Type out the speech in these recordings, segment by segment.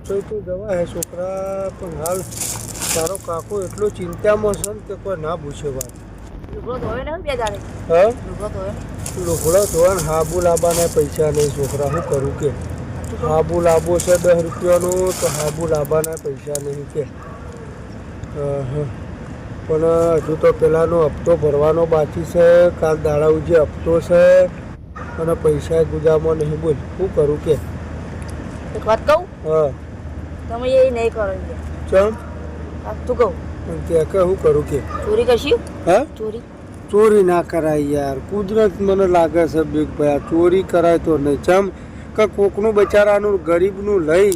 રસોઈ તો જવા હે છોકરા, પણ હાલ તારો કાકો એટલો ચિંતામાં છે ને કે કોઈ ના પૂછે વાત. હા, લોહડો ધોવાને હાબુ લાવવાના પૈસા નહીં છોકરા, શું કરું કે હાબુ લાવવો છે 10 રૂપિયાનું, તો હાબુ લાવવાના પૈસા નહીં કે. પણ હજુ તો પેલાનો હપ્તો ભરવાનો બાકી છે, કાલ દાડા જે હપ્તો છે અને પૈસા ગુજામાં નહીં. બોલ શું કરું કે. એક વાત કહું? હા. તમે એ નહીં કરો ચમ તું કહું કે શું કરું કે. ચોરી કરશું? હા, ચોરી ચોરી ના કરાય યાર. કુદરત મને લાગે છે બીક ભાઈ, ચોરી કરાય તો નહીં. ચમ કે કોકનું બચારાનું ગરીબનું લઈ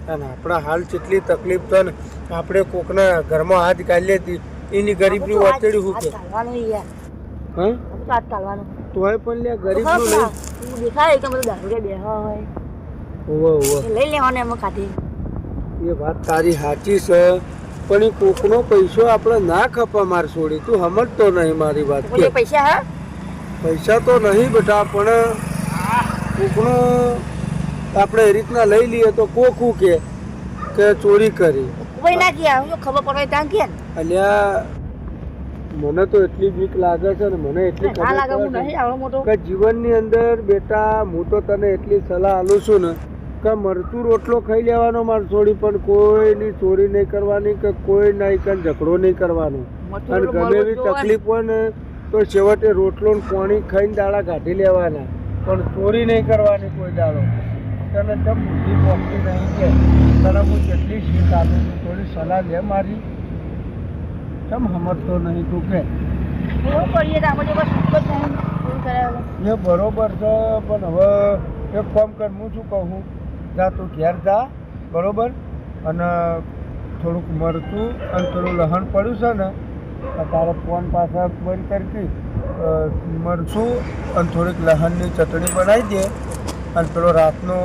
અને આપણા હાલ જેટલી તકલીફ છે ને, આપણે કોકના ઘરમાં હાથ કાઢીએ હતી એની ગરીબની વાતડી શું કે. હા, હાથ કાઢવાનું તોય પણ લે ગરીબનું લઈ દેખાય કે બધું દારૂ બેહવા હોય લઈ લેવાને એમાં કાઢી. એ વાત તારી સાચી છે, પણ એ કોકનો પૈસો આપણે ના ખપા માર છોડી. તું સમજતો નહીં મારી વાત કે. પૈસા હા પૈસા તો નહીં બેટા, પણ કોકનો આપણે એ રીતના લઈ લઈએ તો કોકું કે ચોરી કરી. કોઈ ના ગયા ખબર પડે ત્યાં કે અલ્યા મને તો એટલી બીક લાગે છે ને, મને એટલી ખબર કે જીવનની અંદર બેટા હું તો તને એટલી સલાહ આલું છું ને કે મરતું રોટલો ખાઈ લેવાનો માર છોડી, પણ કોઈની ચોરી નહીં કરવાની કે કોઈ નહીં કે ઝઘડો નહીં કરવાનો. અને ગમે એવી તકલીફ હોય ને તો છેવટે રોટલો ને પાણી ખાઈને દાડા કાઢી લેવાના, પણ ચોરી નહીં કરવાની કોઈ દાડો. તને કેમ બુદ્ધિ પોખતી નહીં કે તને હું કેટલી શીખ આપું છું, થોડી સલાહ લે મારી. કેમ સમજતો નહીં તું કે. એ બરોબર છે, પણ હવે એક કામ કર, હું શું કહું, જા તું ઘેર જા બરોબર, અને થોડુંક મરચું અને થોડું લસણ પડ્યું છે ને તારા ફોન પાછા બંધ કરતી મરચું અને થોડીક લસણની ચટણી બનાવી દે, અને પેલો રાતનો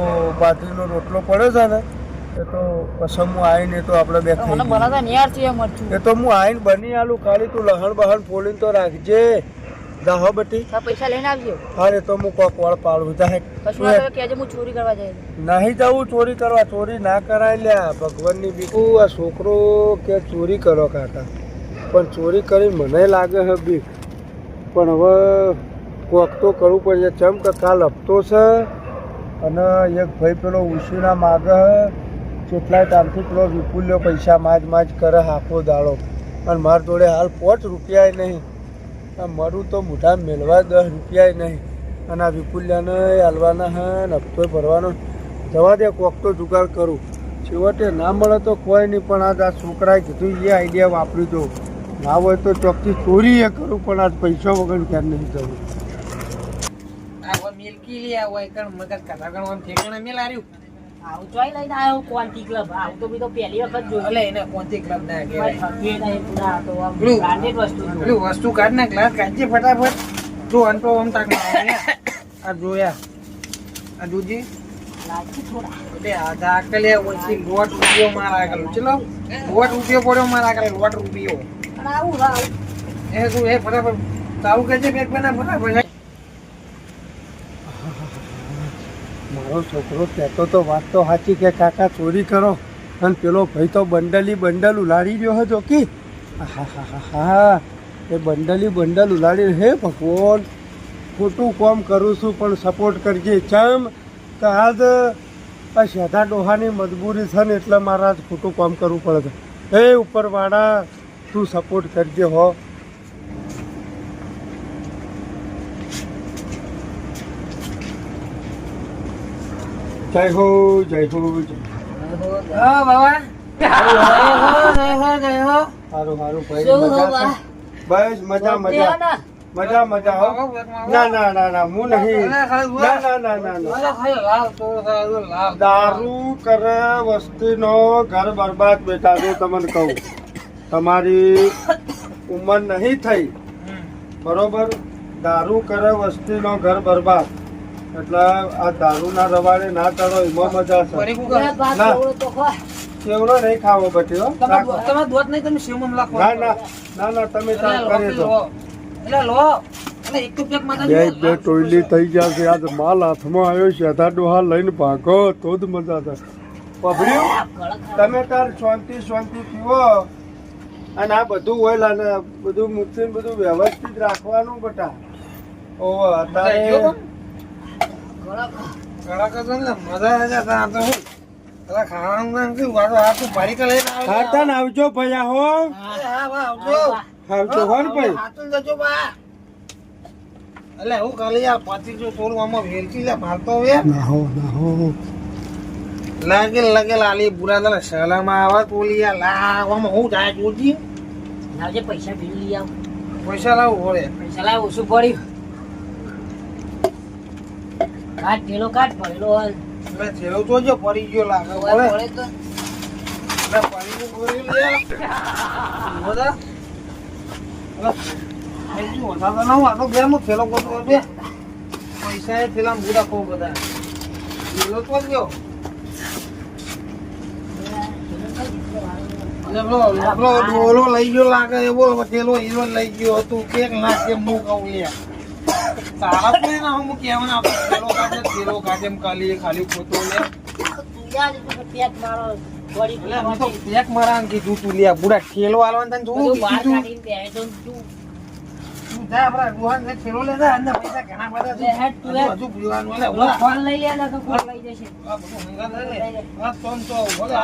બાજરીનો રોટલો પડ્યો છે ને એ તો પછી હું આવીને તો આપણે બે ખાઈ એ તો હું આવીને બની આલું. ખાલી તું લહણ બહણ ફોલીને તો રાખજે. જાહો બટી પૈસા લઈને આવજો. હા રે તો હું કોક વાળ પાડું જાય. હું ચોરી કરવા જાય નહીં જવું ચોરી કરવા, ચોરી ના કરાય લ્યા ભગવાનની બીકું. આ છોકરો કે ચોરી કરો કાકા, પણ ચોરી કરી મને લાગે છે બીક. પણ હવે કોક તો કરવું પડશે. ચમ કે કાલ હપ્તો છે અને એક ભાઈ પેલો ઉછીના માગે કેટલાય ટાઈમથી પેલો વિપુલ્યો પૈસા માજ કરે આખો દાડો, અને મારા જોડે હાલ 5 રૂપિયા નહીં. મારું તો મોઢા મેળવા 10 રૂપિયા નહીં, અને આ વિપુલ્યાને હાલવાના હે ને હપ્તો ભરવાનો. જવા દે, કોક તો જુગાડ કરું. છેવટે ના મળે તો કોઈ નહીં, પણ આજ આ છોકરાએ કીધું એ આઈડિયા વાપરી દો. ના હોય તો ચોકથી ચોરી એ કરું, પણ આજ પૈસા વગર ક્યાં નહીં જવું. મિલકી લે હોય કણ મગજ કાઢા ગણવાનું ઠેકાણા મેલ આર્યું. આવું ચોઈ લઈને આવ્યો ક્વોન્ટી ક્લબ. આવું તો બી તો પહેલી વખત જોયું. એટલે એને ક્વોન્ટી ક્લબ ના કહેવાય. બ્રાન્ડેડ વસ્તુ પેલું વસ્તુ કાઢ ના ગ્લાસ કાઢજે ફટાફટ. જો અંતો ઓમ તાક આ જોયા આ દૂધી લાગી થોડા એટલે આધા આકલે ઓછી લોટ રૂપિયો માર આગળ ચલો લોટ રૂપિયો પડ્યો માર આગળ લોટ રૂપિયો. અને આવું એ તું એ ફટાફટ ચાલુ કરજે બેગ બના ફટાફટ. મારો છોકરો કહેતો તો વાત તો સાચી કે કાકા ચોરી કરો, અને પેલો ભાઈ તો બંડલ ઉલાડી રહ્યો હતો કે હા એ બંડલ ઉલાડી. હે ભગવાન, ખોટું કામ કરું છું પણ સપોર્ટ કરજે. ચમ કે આજ આ શેધા ડોહાની મજબૂરી છે ને એટલે મારે આજ ખોટું કામ કરવું પડે છે. હે ઉપરવાળા તું સપોર્ટ કરજે હો. જય હો જય હો જય. હા બાબા સારું ભાઈ, બસ મજા હો. ના હું નહીં. ના દારૂ કરે વસ્તીનો ઘર બરબાદ. બેટા જો તમને કહું, તમારી ઉંમર નહીં થઈ બરોબર, દારૂ કરે વસ્તીનો ઘર બરબાદ. એટલે આ દારૂ ના રવાડે ના ચડો, એમાં મજા છે. સેવડો નહીં ખાવો બટી. તમે દોત નહીં, તમે સેવમાં લાખો. ના તમે કરી દો. એટલે લો એટલે એક તો પેક માં બે ટોયલી થઈ જશે. આજ માલ હાથમાં આવ્યો છે, અધા ડોહા લઈને ભાગો તો જ મજા થાય. પભડ્યું તમે તાર શાંતિ પીવો અને આ બધું હોય ને બધું મૂકીને બધું વ્યવસ્થિત રાખવાનું બટા ઓહો અત્યારે ઘણા કરતો ને મજા આવે છે આ તો હું પેલા ખાવાનું કેવું વાળો આ તું બારીકા લઈને આવે ખાતા ને આવજો ભૈયા હો હા આવજો આવજો હો ને ભાઈ હાતું જજો બા એટલે હું કાલે યાર પાછી જો થોડું આમાં વેલચી લે મારતો હવે ના હો લાગે લાલી બુરા તને સલામાં આવે તો યાર લાવવામાં હું જાય જોજી લાવજે પૈસા ભીડ લઈ આવ પૈસા લાવું પડે પૈસા લાવ ઓછું પડ્યું કાટ ઢેલો કાટ પડેલો હોય મેં થેલો તો જો પડી ગયો લાગે પડે પડે તો મેં પડી ગયો ગોરી લે બધા બીજું વધારે તો ના આનો બે હું થેલો કરતો બે પૈસા એ થેલા બુરા કહું બધા થેલો તો ગયો ડોલો લઈ ગયો લાગે એવો થેલો હીરો લઈ ગયો હતું કેક નાખે હું કહું લે તારા કોઈ ના હું કહેવાના આપણે થેલો કાઢે એમ ખાલી ખોટો લે તું યાર તું પેટ મારો બોડી એટલે હું તો પેક મારા કીધું તું લે બુડા થેલો આલવાનું તને બધું થોડું બહાર કીધું કાઢીને બેહે તો તું તું જા આપણા રોહન ને થેલો લે જા અંદર પૈસા ઘણા બધા છે લે હેડ તું હેડ. હજુ પીવાનું એટલે ઓલો ફોન લઈ લે ને તો કોણ લઈ જશે આ બધું હંગાત લઈ લે આ તો બોલે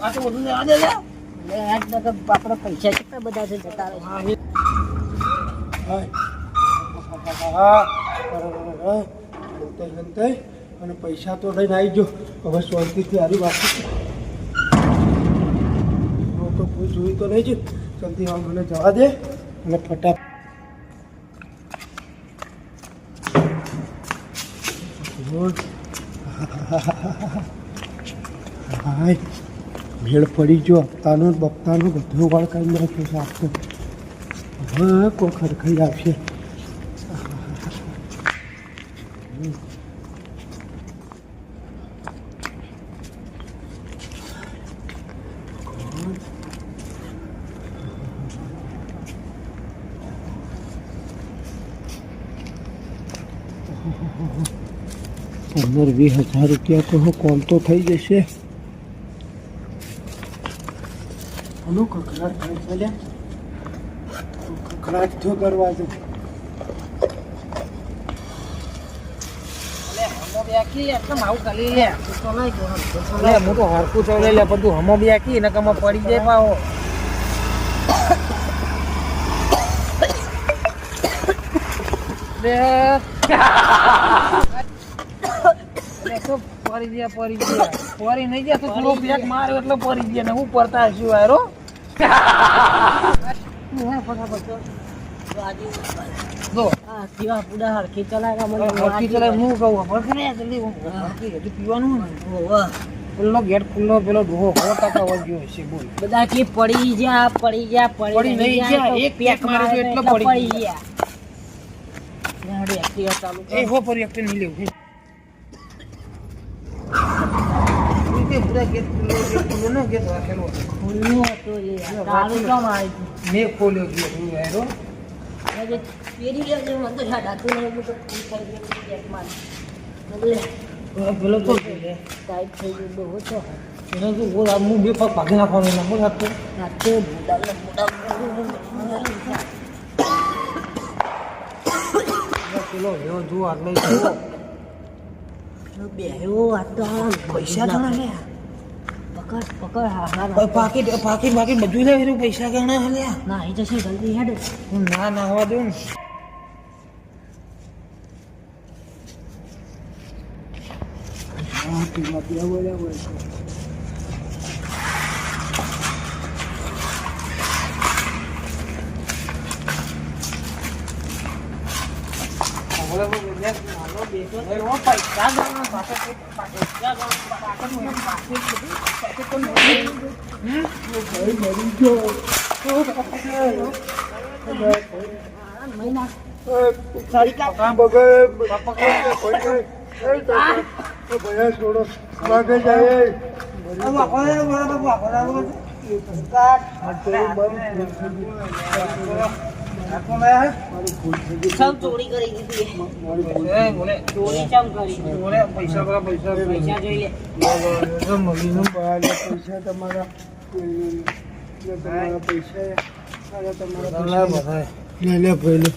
આ તો બધું લેવા દે લે લે હેડ ને તો આપણા પૈસા કેટલા બધા છે જતા રહે અને પૈસા તો લઈને આવી ગયો હવે શાંતિથી હારી બાકી તો કોઈ જોઈ તો નહીં જ જલ્દી હવે મને જવા દે અને ફટાફટ હાય ભેળ પડી ગયો હપ્તાનો બપ્તાનો બધું વાળ કાઢી નાખ્યો છે આખો હવે કોઈ ખરખાઈ આવશે ₹15,000 તો કોમ તો થઈ જશે આનો કકડાટ થાય ચાલ્યા કકડાટ થયો દરવાજો હું તો હરકું ચવડે લે બધું હમો બેકી ને કમાં પડી જાય પાવો પરી નહીં જાય તો થોડો બેક માર્યો એટલે પડી ગયા ને હું પડતા હશું યારો ફટાફટ તો આજે જો આ કેવા પૂડા હરખી ચલાવ્યા મને હરકી ચલાય હું કહું ખબર છે ને જલ્દી હરકી હજુ પીવાનું ને ખુલ્લો ગેટ ખુલ્લો પેલો ડોહો 100% વધ્યો હશે બોલ બધા કે પડી જા પડી નહીં ગયા એક પેક માર્યો તો એટલો પડી ગયા ગાડી એક્ટિવા ચાલુ એ હો પર એક નહીં લેવું કે પૂરા ગેટ ખુલ્લો ને ગેટ રાખેલો ખુલ્લું હતું એ ચાલુ કેમ આવી મેં ખોલ્યો ગેટ હું યારો આજે પેરી લે મને તો યાદ નહીં હું તો ફોન કરી એક માર પેલો તો ટાઈટ થઈ ગયો બહુ તો એનો તો બોલ આ હું બે પગ ભાગી નાખવાનો ના બોલ આપતો રાતે મોડા પેલો એવો જો આટલો થયો બેહ્યો આ તો પૈસા ગણા લે પકડ હા પાકીટ બધું લે એનું પૈસા ગણા લે ના એ જશે જલ્દી હેડ ના હોવા દઉં ને હા પીવા બોલ્યા છોડો વાગે જાય આટલો લાયા મારી ભૂલ થઈ ગઈ. સૌ ચોરી કરી દીધી મારી ભૂલ હે બોલે ચોરી ચમ કરી બોલે પૈસા બરા પૈસા પૈસા જોઈ લે મમ્મીનું પૈસા તમારા તમારા પૈસા તમારા બધા લે લે ભાઈ લે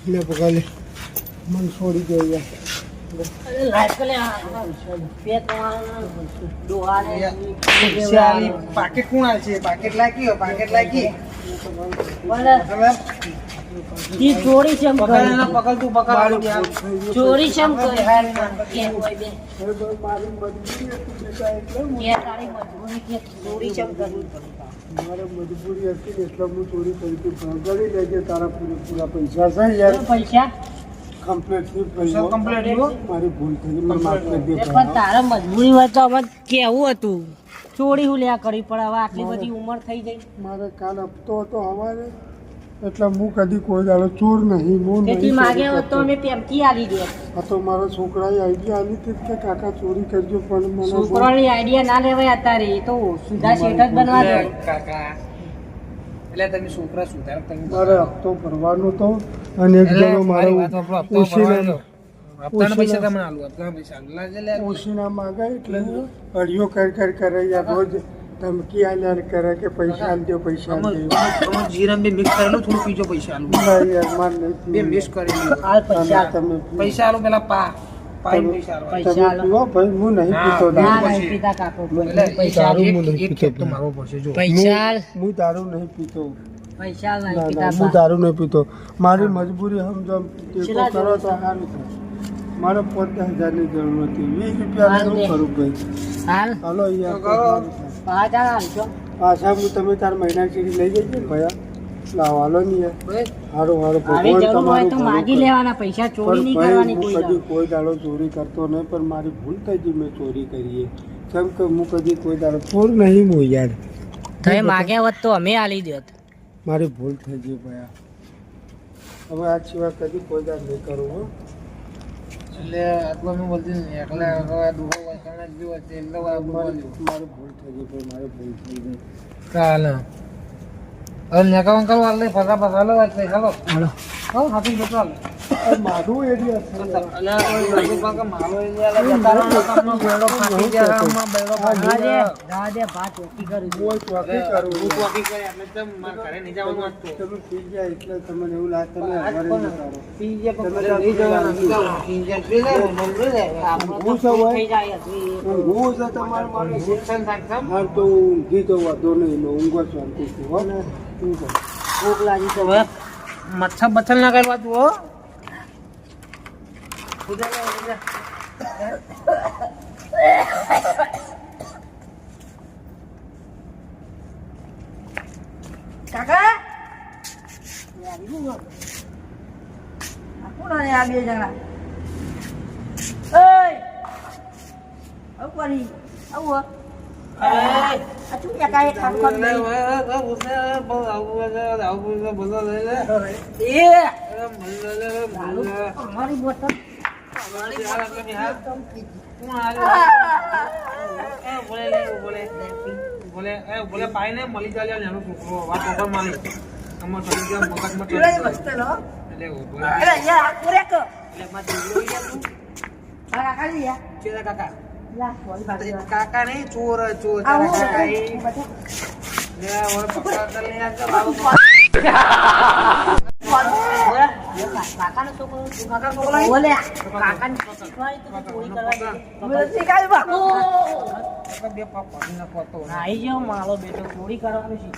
લે પકા લે મને છોડી દે યાર લાઈટ લે બે તમારા ડોહાને ચાલી પાકેટ કોણ આવે છે પાકેટ લાગી પાકેટ લાગી બોલે ઈ ચોરી ચમ પકડ કરી ના પકડ તું પકડ ચોરી ચમ કરી કે કોઈ બે મારી મજબૂરી હતી બેટા એટલે હું કે તારી મજબૂરી કે ચોરી ચમ કરી મારે મજબૂરી હતી ને એટલે હું ચોરી કરી હતી પણ ગણી લેજે તારા પૂરેપૂરા પૈસા છે યાર પૈસા કમ્પ્લીટ થઈ પૈસા કમ્પ્લીટ થયો મારી ભૂલ થઈ ગઈ મને માફ કરી દે પણ તારા મજબૂરી હોય તો અમે કેવું હતું ચોરી હું લ્યા કરી પણ હવે આટલી બધી ઉંમર થઈ ગઈ મારે કાલ હપ્તો હતો હવારે એટલે હું કદી કોઈ દાડો ચોર નહીં હું તેથી નહીં માગે ચોરી હોત તો કરતો. અમે પ્રેમથી આલી દે આ તો મારા છોકરાએ આઈડિયા આલી હતી કે કાકા ચોરી કરજો પણ મને બહુ- છોકરાની આઈડિયા ના લેવાય અત્યારે એ તો સુધા શેઠ જ બનવા દે કાકા એટલે તમે છોકરા સુધાર તમે મારે હપ્તો ભરવાનો તો અને એક જણો મારો ઓશીના હપ્તાના પૈસા તમને આલુ હપ્તાના પૈસા આલુ લાગે લે ઓશીના માગે એટલે અડિયો કર કરે યાર રોજ ધમકી આલ્યા કરે કે પૈસા આલજો પૈસા આલજો જીરા બે મિક્સ કરેલું થોડું પીજો પૈસા આલુ ના યાર માર બે નહીં મિક્સ કરેલું હાલ પૈસા તમે પૈસા આલુ પેલા પાઈ પૈસા આલુ પૈસા તમે આલો. પીવો ભાઈ હું નહીં ના, પીતો ના દારૂ. નહીં પીતા કાકો એટલે પૈસા દારૂ એક- હું નહીં એક પીતો. કેક તો મારવો પડશે જો પૈસા હું દારૂ નહીં પીતો પૈસા નહીં ના પીતા ના હું દારૂ નહીં પીતો મારી મજબૂરી સમજો ટેકો કેટલા કરો તો જરૂર છે? સારું થાય મારે 50,000 ની જરૂર હતી 20 રૂપિયા હાલ શું દે. કરું ભાઈ હાલ હાલો યાર તો કરો. સારું થાય. પાછા આવજો પાછા હું તમે તાર મહિના સુધી લઈ જજો ને ભયા લાવો હાલો નહીં યાર બસ. હારું હારું આવી ભગવાન જરૂર હોય તમારું તો ભલું માગી કરે. લેવાના પૈસા ચોરી નહીં પણ કરવાની ભાઈ, કોઈ હું કદી દાડો. કોઈ દાડો ચોરી કરતો નહીં પણ મારી ભૂલ થઈ ગઈ મેં ચોરી કરીએ કેમ કે હું કદી કોઈ દાડો ચોર નહીં હું યાર તમે માગ્યા હોત તો અમે આલી દેત મારી ભૂલ થઈ ગઈ ભયા હવે આ સિવાય કદી કોઈ દાડો નહીં કરું હો એટલે આટલો મેં બોલતી નહીં એકલા હવે દુહો વસાણા જ જેવો છે એટલે હવે મારી બોલ્યું. મારી ભૂલ થઈ ગઈ ભાઈ મારી ભૂલ થઈ ગઈ ચાલે હવે નેકા અંકલ વાલે ફસા ફસા લો એટલે ચાલો હાલો હા હાથી જતો હાલ આ મારું એરિયા છે યાર. અલ્યા કોઈ લાગુ પાકે મારો એરિયા લાગે તારાનો કામનો બેડો ફાટી ગયા આમાં બેડો ફાટી રાધે ગયા રાધે ભાત ઓકી કરી હું ચોકી કરું હું ચોકી કરી એટલે તેમ મારા ઘરે નહીં જવાનું હતું તમે પી ગયા એટલે તમને એવું લાગે તમે આજ અમારે કોણ? નહીં કરો. પીજે પણ ઘરે નહીં જવાનું પીજે પી લે બોલ લે આપણો હું તો સૌ હોય? થઈ જાય હજી. હું છે તમારે મારે નુકસાન થાય કેમ? હાલ તો ઊંઘી તો વાંધો નહીં મેં ઊંઘો શાંતિથી હો ને શું કહું? ભૂખ લાગી તો હવે મચ્છર બચ્છર ના કરવા તું હો ઉધર લે, ઉધર લે. કાકા કોણ આ બે જણા એય આવ કરી આવ આ તું કાકા એક કામ કર લે, હવે, હવે, ઉધર, બહુ આવું છે, બધો લઈ લે. એ અરે, મને લે, મને લે. અમારી બોટલ અમારી હાલ એટલે બી હાલ. કોણ હાલ? એ, બોલે લે, બોલે. બોલે, એ, બોલે, પાઈ ને મળી જાય લે, એનો છોકરો. વાત વગર મારી. આમાં ચડી ગયા, મગજમાં ચડી ગયા. એટલે ઉભો રહે. અરે યાર પૂરે કો એટલે મારે જોઈ ગયા તું. કાકા લિયા ચેલા કાકા. લા સોરી બાજુ કાકા નહીં, ચોર, ચોર. આવું કાકા એ. બધા લે, હવે પકડા કર લે, યાર, તો બાબુ. કાકાનો છોકરો બોલે કાકાને શીખવાડી તો ચોરી કરવા દે શીખાવી બાપુ કાકા બે પાપ પાડી નાખો તો. આઈ જાવ મારો બેટો ચોરી કરવાનું છે